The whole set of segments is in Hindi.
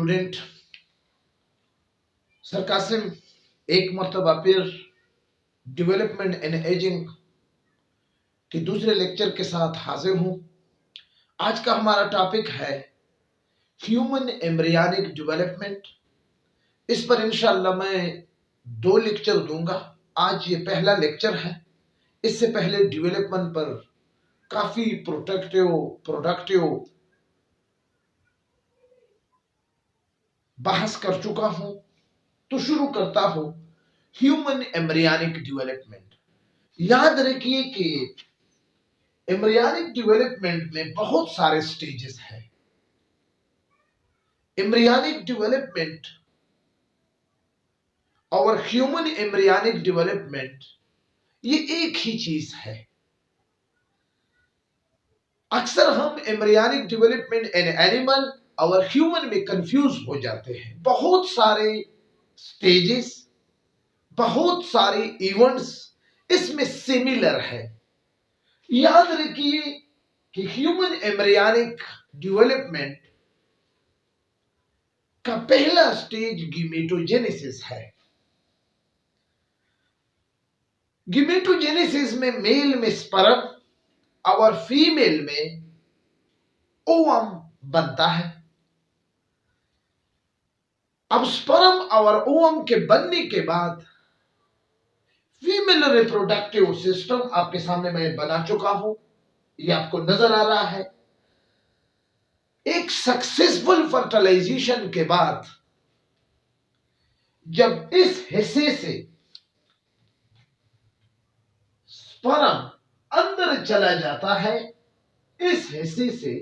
स्टूडेंट सर कासिम एक मरतबा फिर डेवलपमेंट एंड एजिंग के दूसरे लेक्चर के साथ हाजिर हूं। आज का हमारा टॉपिक है ह्यूमन एम्ब्रियनिक डेवलपमेंट। इस पर इंशाअल्लाह मैं 2 लेक्चर दूंगा। आज ये पहला लेक्चर है। इससे पहले डेवलपमेंट पर काफी प्रोडक्टिव बहस कर चुका हूं। तो शुरू करता हूं ह्यूमन एम्ब्रियनिक डेवलपमेंट। याद रखिए कि एम्ब्रियनिक डेवलपमेंट में बहुत सारे स्टेजेस हैं। एम्ब्रियनिक डेवलपमेंट और ह्यूमन एम्ब्रियनिक डेवलपमेंट ये एक ही चीज है। अक्सर हम एम्ब्रियनिक डेवलपमेंट एंड एनिमल और ह्यूमन में कंफ्यूज हो जाते हैं। बहुत सारे स्टेजेस, बहुत सारे इवेंट्स इसमें सिमिलर है। याद रखिए कि ह्यूमन एम्ब्रियनिक डेवलपमेंट का पहला स्टेज गीमेटोजेनेसिस है। गीमेटोजेनेसिस में मेल में स्पर्म और फीमेल में ओवम बनता है। अब स्पर्म और ओवम के बनने के बाद फीमेल रिप्रोडक्टिव सिस्टम आपके सामने मैं बना चुका हूं, ये आपको नजर आ रहा है। एक सक्सेसफुल फर्टिलाइजेशन के बाद जब इस हिस्से से स्पर्म अंदर चला जाता है, इस हिस्से से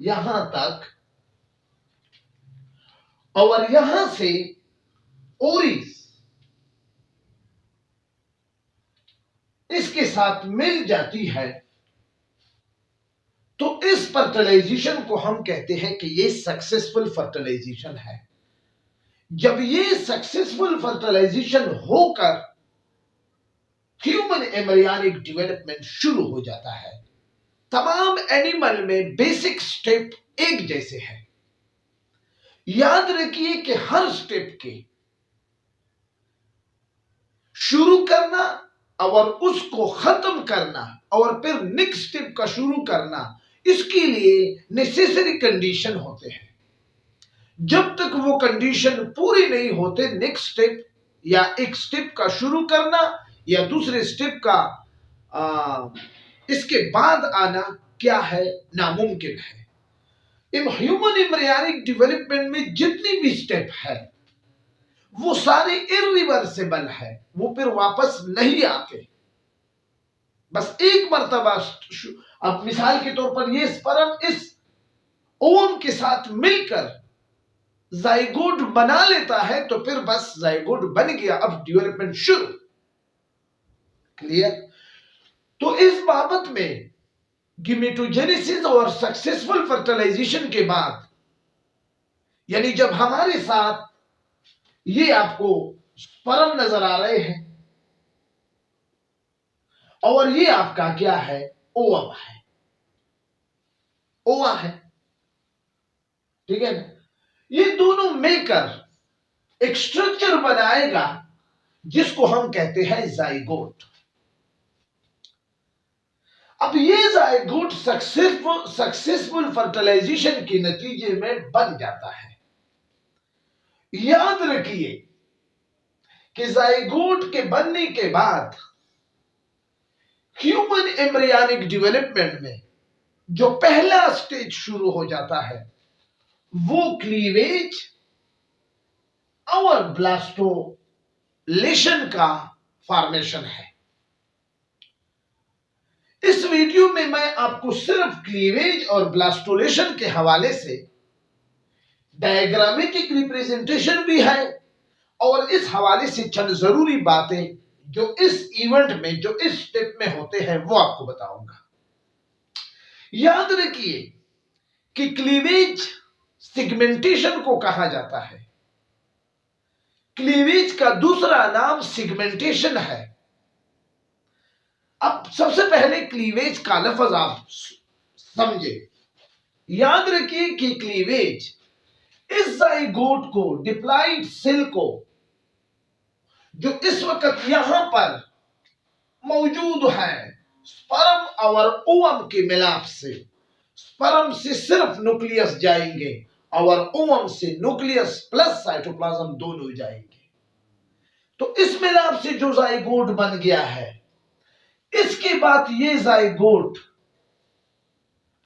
यहां तक और यहां से ओरिस इसके साथ मिल जाती है, तो इस फर्टिलाइजेशन को हम कहते हैं कि ये सक्सेसफुल फर्टिलाइजेशन है। जब ये सक्सेसफुल फर्टिलाइजेशन होकर ह्यूमन एम्ब्रियनिक डेवलपमेंट शुरू हो जाता है। तमाम एनिमल में बेसिक स्टेप एक जैसे हैं। याद रखिए कि हर स्टेप के शुरू करना और उसको खत्म करना और फिर नेक्स्ट स्टेप का शुरू करना, इसके लिए नेसेसरी कंडीशन होते हैं। जब तक वो कंडीशन पूरी नहीं होते, नेक्स्ट स्टेप या एक स्टेप का शुरू करना या दूसरे स्टेप का इसके बाद आना क्या है, नामुमकिन है। ह्यूमन एम्ब्रियनिक डेवलपमेंट में जितनी भी स्टेप है वो सारे इरिवर्सिबल है, वो फिर वापस नहीं आते। बस एक मर्तबा, अब मिसाल के तौर पर ये स्पर्म इस ओवम के साथ मिलकर जाइगोट बना लेता है, तो फिर बस जाइगोट बन गया, अब डेवलपमेंट शुरू। क्लियर? तो इस बाबत में गीमेटोजेनेसिस और सक्सेसफुल फर्टिलाइजेशन के बाद, यानी जब हमारे साथ ये आपको स्पर्म नजर आ रहे हैं और ये आपका क्या है, ओवम है, ओवा है, ठीक है ना? ये दोनों मिलकर एक स्ट्रक्चर बनाएगा जिसको हम कहते हैं जाइगोट। अब ये जाइगोट सक्सेसफुल फर्टिलाइजेशन के नतीजे में बन जाता है। याद रखिए कि जाइगोट के बनने के बाद ह्यूमन एम्ब्रियनिक डेवलपमेंट में जो पहला स्टेज शुरू हो जाता है वो क्लीवेज और ब्लास्टोलेशन का फॉर्मेशन है। इस वीडियो में मैं आपको सिर्फ क्लीवेज और ब्लास्टोलेशन के हवाले से डायग्रामेटिक रिप्रेजेंटेशन भी है और इस हवाले से चंद जरूरी बातें जो इस इवेंट में, जो इस स्टेप में होते हैं, वो आपको बताऊंगा। याद रखिए कि क्लीवेज सिगमेंटेशन को कहा जाता है। क्लीवेज का दूसरा नाम सिगमेंटेशन है। अब सबसे पहले क्लीवेज का लफ्ज आप समझे। याद रखिए कि क्लीवेज इस जाइगोट को, डिप्लॉइड सेल को, जो इस वक्त यहां पर मौजूद है, स्पर्म और ओवम के मिलाप से, स्पर्म से सिर्फ न्यूक्लियस जाएंगे और ओवम से न्यूक्लियस प्लस साइटोप्लाज्म दोनों जाएंगे। तो इस मिलाप से जो जाइगोट बन गया है, इसके बाद ये जाइगोट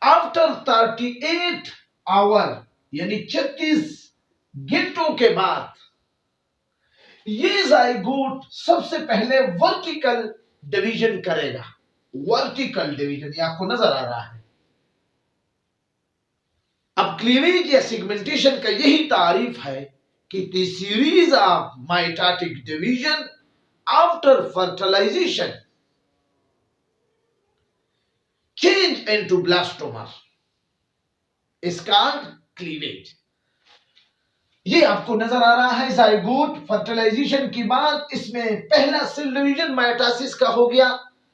आफ्टर 38 आवर यानी 36 घंटों के बाद ये जाइगोट सबसे पहले वर्टिकल डिवीजन करेगा। वर्टिकल डिवीजन ये आपको नजर आ रहा है। अब क्लीवेज या सेगमेंटेशन का यही तारीफ है कि the series of mitotic division after fertilisation change into blastoma is called cleavage. ये आपको नजर आ रहा है जाइगोट फर्टिलाइजेशन के बाद इसमें पहला सेल डिवीजन माइटोसिस का हो गया,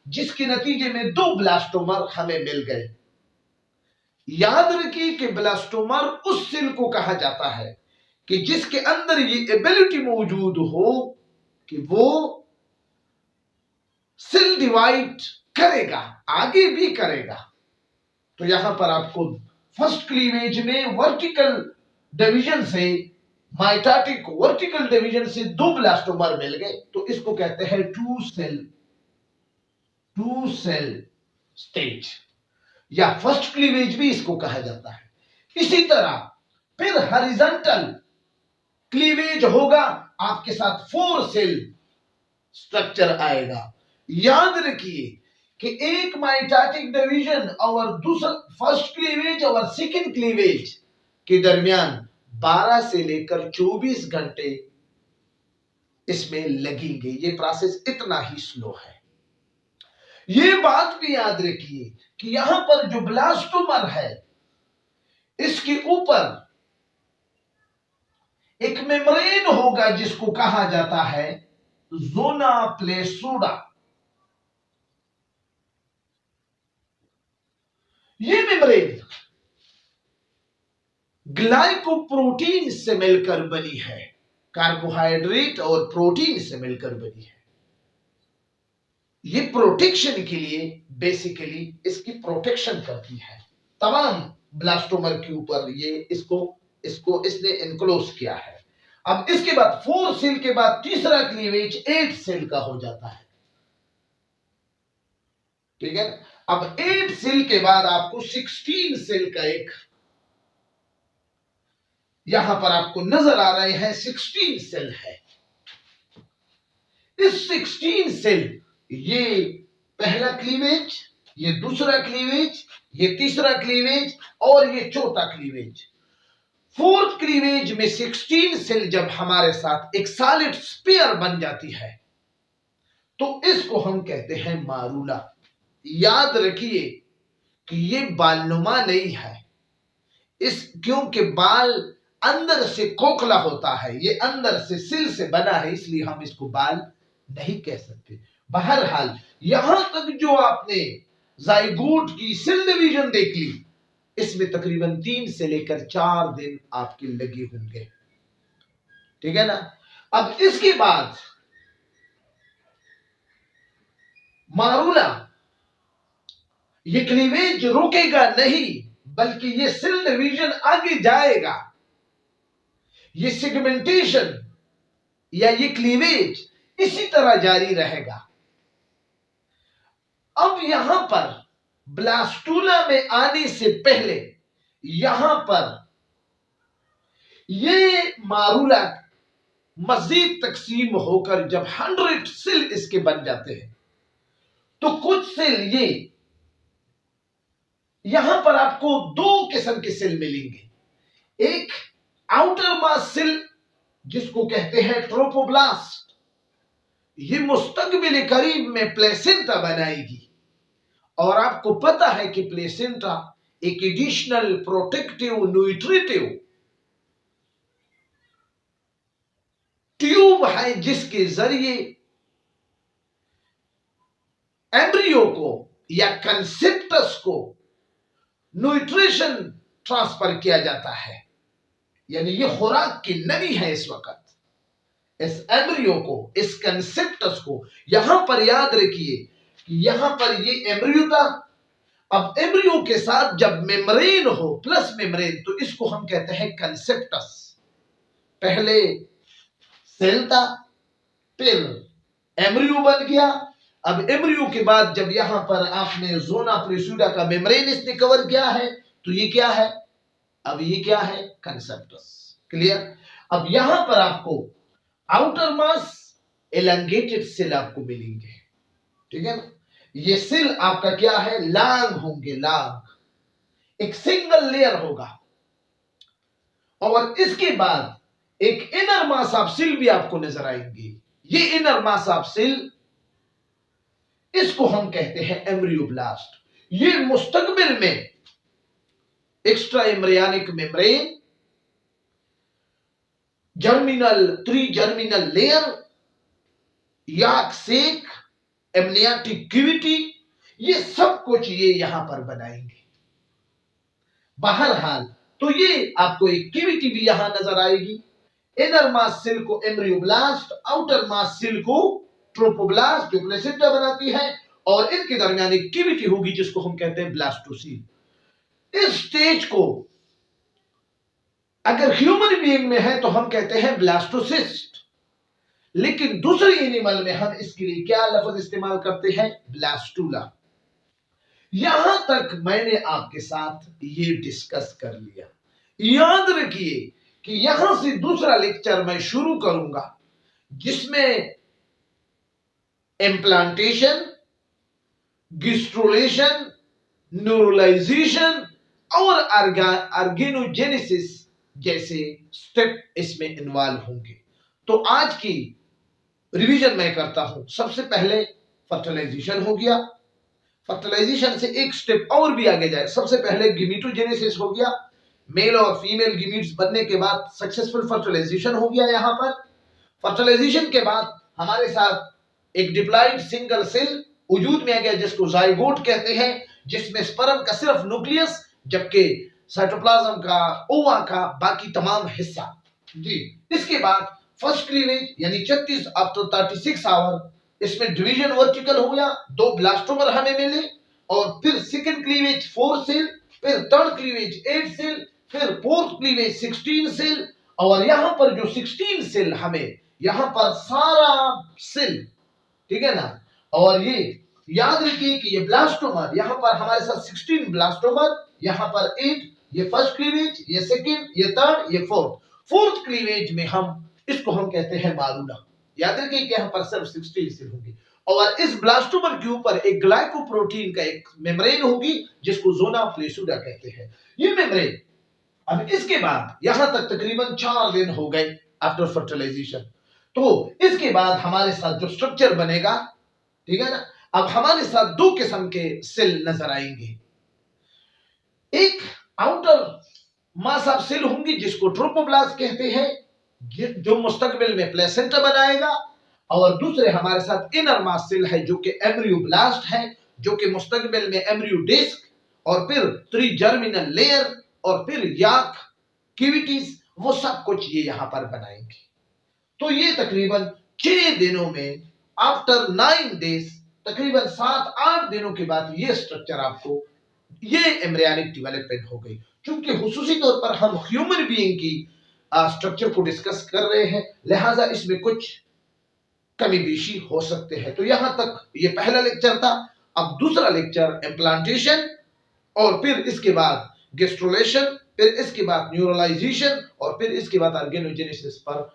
जिसके नतीजे में 2 ब्लास्टोमर हमें मिल गए। याद रखिए कि ब्लास्टोमर उस सेल को कहा जाता है कि जिसके अंदर ये एबिलिटी मौजूद हो कि वो सेल डिवाइड करेगा, आगे भी करेगा। तो यहां पर आपको फर्स्ट क्लीवेज में वर्टिकल डिवीजन से, माइटोटिक वर्टिकल डिवीजन से 2 ब्लास्टोमर मिल गए, तो इसको कहते हैं टू सेल स्टेज या फर्स्ट क्लीवेज भी इसको कहा जाता है। इसी तरह फिर हॉरिजॉन्टल क्लीवेज होगा, आपके साथ 4 सेल स्ट्रक्चर आएगा। याद रखिए कि एक माइटोटिक डिवीजन और दूसरा फर्स्ट क्लीवेज और सेकंड क्लीवेज के दरमियान 12 से लेकर 24 घंटे इसमें लगेंगे। ये प्रोसेस इतना ही स्लो है। ये बात भी याद रखिए कि यहां पर जो ब्लास्टोमर है, इसके ऊपर एक मेम्ब्रेन होगा जिसको कहा जाता है जोना प्लेसूडा। ये मेम्ब्रेन ग्लाइकोप्रोटीन से मिलकर बनी है, कार्बोहाइड्रेट और प्रोटीन से मिलकर बनी है। ये प्रोटेक्शन के लिए बेसिकली इसकी प्रोटेक्शन करती है तमाम ब्लास्टोमर के ऊपर। ये इसको इसने इनक्लोज किया है। अब इसके बाद 4 सेल के बाद तीसरा क्लीवेज 8 सेल का हो जाता है। ठीक है, अब 8 सेल के बाद आपको 16 सेल का एक, यहां पर आपको नजर आ रहे हैं 16 सेल है। इस 16 सेल, ये पहला क्लीवेज, ये दूसरा क्लीवेज, ये तीसरा क्लीवेज और ये चौथा क्लीवेज। 4th क्लीवेज में 16 सेल जब हमारे साथ एक सॉलिड स्फीयर बन जाती है, तो इसको हम कहते हैं मारूला। याद रखिए कि ये बालनुमा नहीं है, क्योंकि बाल अंदर से खोखला होता है, ये अंदर से सिल से बना है, इसलिए हम इसको बाल नहीं कह सकते। बहरहाल यहां तक जो आपने जाइगोट की सेल डिवीजन देख ली, इसमें तकरीबन 3 से लेकर 4 दिन आपके लगे होंगे। ठीक है ना। अब इसके बाद मारूला, ये क्लीवेज रुकेगा नहीं, बल्कि ये सेल डिवीजन आगे जाएगा। ये सेगमेंटेशन या ये क्लीवेज इसी तरह जारी रहेगा। अब यहां पर ब्लास्टूला में आने से पहले यहां पर ये मारूला मजीद तकसीम होकर जब 100 सेल इसके बन जाते हैं, तो कुछ सेल ये यहां पर आपको 2 किस्म के सेल मिलेंगे। एक आउटर मास सेल जिसको कहते हैं ट्रोपोब्लास्ट, ये मुस्तकबिल करीब में प्लेसेंटा बनाएगी। और आपको पता है कि प्लेसेंटा एक एडिशनल प्रोटेक्टिव न्यूट्रिटिव ट्यूब है, जिसके जरिए एम्ब्रियो को या कंसेप्टस को न्यूट्रिशन ट्रांसफर किया जाता है। यानी ये खुराक की नमी है इस वक्त। इस एम्ब्रियो को, इस कंसेप्टस को यहां पर याद रखिए कि यहां पर ये एम्ब्रियो था। अब एम्ब्रियो के साथ जब मेम्ब्रेन हो, प्लस मेम्ब्रेन, तो इसको हम कहते हैं कंसेप्टस। पहले सेल था, फिर एम्ब्रियो बन गया। अब एम्ब्रियो के बाद जब यहां पर आपने जोना प्रेसूडा का मेम्ब्रेन इसने कवर किया है, तो ये क्या है? अब ये क्या है? कंसेप्टस। क्लियर? अब यहां पर आपको आउटर मास एलंगेटेड सेल आपको मिलेंगे, ठीक है ना? ये सेल आपका क्या है? लांग होंगे, लांग, एक सिंगल लेयर होगा। और इसके बाद एक इनर मास ऑफ सेल भी आपको नजर आएंगे। ये इनर मास ऑफ सेल, इसको हम कहते हैं एम्ब्रियोब्लास्ट। ये मुस्तकबिल में extra embryonic membrane, germinal, three germinal layer, yolk sac, amniotic cavity, ये सब कुछ ये यहां पर बनाएंगे। बहरहाल तो ये आपको एक क्यूविटी भी यहां नजर आएगी। इनर मास सेल को एम्ब्रियोब्लास्ट, आउटर मास सेल को ट्रोपोब्लास्ट, जो प्लेसेंटा बनाती है, और इनके दरमियान एक क्यूविटी होगी जिसको हम कहते हैं ब्लास्टोसील। इस स्टेज को अगर ह्यूमन बीइंग में है तो हम कहते हैं ब्लास्टोसिस्ट, लेकिन दूसरे एनिमल में हम इसके लिए क्या लफ्ज इस्तेमाल करते हैं? ब्लास्टूला। यहां तक मैंने आपके साथ ये डिस्कस कर लिया। याद रखिए कि यहां से दूसरा लेक्चर मैं शुरू करूंगा जिसमें इम्प्लांटेशन, गिस्ट्रुलेशन, न्यूरलाइजेशन और ऑर्गेनोजेनेसिस जैसे स्टेप इसमें इन्वॉल्व होंगे। तो आज की रिवीजन मैं करता हूं। सबसे पहले फर्टिलाइजेशन हो गया। फर्टिलाइजेशन से एक स्टेप और भी आगे जाए, सबसे पहले गिमीटोजेनेसिस हो गया। मेल और फीमेल गिमीट्स बनने के बाद सक्सेसफुल फर्टिलाइजेशन हो गया। यहां पर फर्टिलाइजेशन के बाद हमारे साथ एक डिप्लॉइड सिंगल सेल वजूद में आ गया जिसको जाइगोट कहते हैं, जिसमें स्पर्म का सिर्फ न्यूक्लियस, जबकि साइटोप्लाज्म का, ओवा का बाकी तमाम हिस्सा जी। इसके बाद फर्स्ट क्लीवेज यानी 36 आफ्टर 36 आवर, इसमें डिवीजन वर्टिकल हो गया, 2 ब्लास्टोमर हमें मिले। और फिर सेकंड क्लीवेज 4 सेल, फिर थर्ड क्लीवेज 8 सेल, फिर फोर्थ क्लीवेज 16 सेल। और यहां पर जो 16 सेल हमें यहां पर सारा सेल, ठीक है ना? और ये याद रखिए कि ये ब्लास्टोमर यहां पर हमारे साथ 16 ब्लास्टोमर, यहां पर 8, ये फर्स्ट क्लीवेज, ये सेकंड, ये थर्ड, ये फोर्थ क्लीवेज में हम इसको हम कहते हैं मारूला। याद रखिए कि यहां पर सिर्फ 16 सेल होंगी। और इस ब्लास्टोमर के ऊपर एक ग्लाइकोप्रोटीन का एक मेम्ब्रेन होगी जिसको जोना फ्लेसुडा कहते हैं। ये मेम्ब्रेन, अब इसके बाद यहां तक तकरीबन 4 दिन हो गए आफ्टर फर्टिलाइजेशन। तो इसके बाद हमारे साथ जो स्ट्रक्चर बनेगा, ठीक है ना? अब हमारे साथ 2 किस्म के सेल नजर आएंगे। एक आउटर मास ऑफ सेल होंगी जिसको ट्रोपोब्लास्ट कहते हैं, जो मुस्तकबिल में प्लेसेंटा बनाएगा। और दूसरे हमारे साथ इनर मास सेल है जो कि एम्ब्रियोब्लास्ट है, जो कि मुस्तकबिल में एम्ब्रियो डिस्क, और फिर 3 जर्मिनल लेयर, और फिर याक कैविटीज, वो सब कुछ ये यहां पर बनाएंगे। तो ये तकरीबन 6 दिनों में, आफ्टर 9 डेज, तकरीबन 7-8 दिनों के बाद ये स्ट्रक्चर आपको, ये एम्ब्रियोनिक डेवलपमेंट हो गई। क्योंकि हुसूसी तौर पर हम ह्यूमन बीइंग की स्ट्रक्चर को डिस्कस कर रहे हैं, लिहाजा इसमें कुछ कमी बेशी हो सकते हैं। तो यहां तक ये पहला लेक्चर था। अब दूसरा लेक्चर इम्प्लांटेशन, और फिर इसके बाद गेस्ट्रुलेशन, फिर इसके बाद न्यूरलाइजेशन, और फिर इसके बाद ऑर्गेनोजेनेसिस पर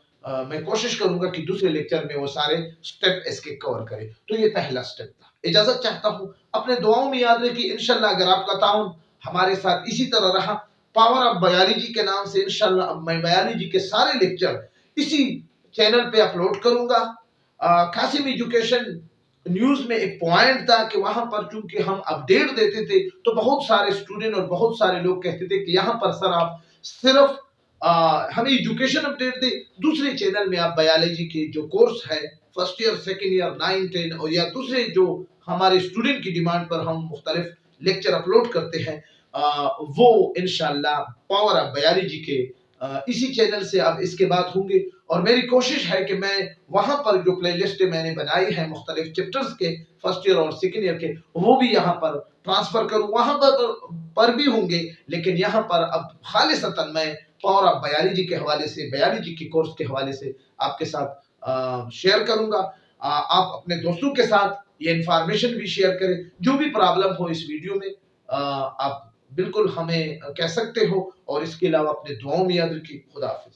मैं कोशिश करूंगा कि दूसरे लेक्चर में वो सारे स्टेप इसके कवर करें। तो ये पहला स्टेप था। इजाजत चाहता हूं, अपने दुआओं में याद रखिए। इंशाल्लाह अगर आपका ताउन हमारे साथ इसी तरह रहा, पावर ऑफ बायोलॉजी के नाम से इंशाल्लाह अब मैं बायोलॉजी के सारे लेक्चर इसी चैनल पे अपलोड करूंगा। कासिम एजुकेशन न्यूज में एक पॉइंट था कि वहां पर चूंकि हम अपडेट देते थे तो बहुत सारे स्टूडेंट और बहुत सारे लोग कहते थे कि यहां पर सर आप सिर्फ हमें एजुकेशन अपडेट दे, दूसरे चैनल में आप बायोलॉजी के जो कोर्स है फर्स्ट ईयर, सेकेंड ईयर, 9, 10 और या दूसरे जो हमारे स्टूडेंट की डिमांड पर हम मुख्तलिफ लेक्चर अपलोड करते हैं, वो इंशाल्लाह पावर ऑफ बायोलॉजी के इसी चैनल से अब इसके बाद होंगे। और मेरी कोशिश है कि मैं वहां पर जो प्लेलिस्ट मैंने बनाई है मुख्तलिफ चैप्टर्स के, फर्स्ट ईयर और सेकेंड ईयर के, वो भी यहाँ पर ट्रांसफर करूँ। वहां पर भी होंगे, लेकिन यहाँ पर अब खालिसतन मैं पौरा बायोलॉजी के हवाले से, बायोलॉजी के कोर्स के हवाले से आपके साथ शेयर करूंगा। आप अपने दोस्तों के साथ ये इंफॉर्मेशन भी शेयर करें। जो भी प्रॉब्लम हो इस वीडियो में आप बिल्कुल हमें कह सकते हो, और इसके अलावा अपने दुआओं में याद रखिए। खुदा हाफिज।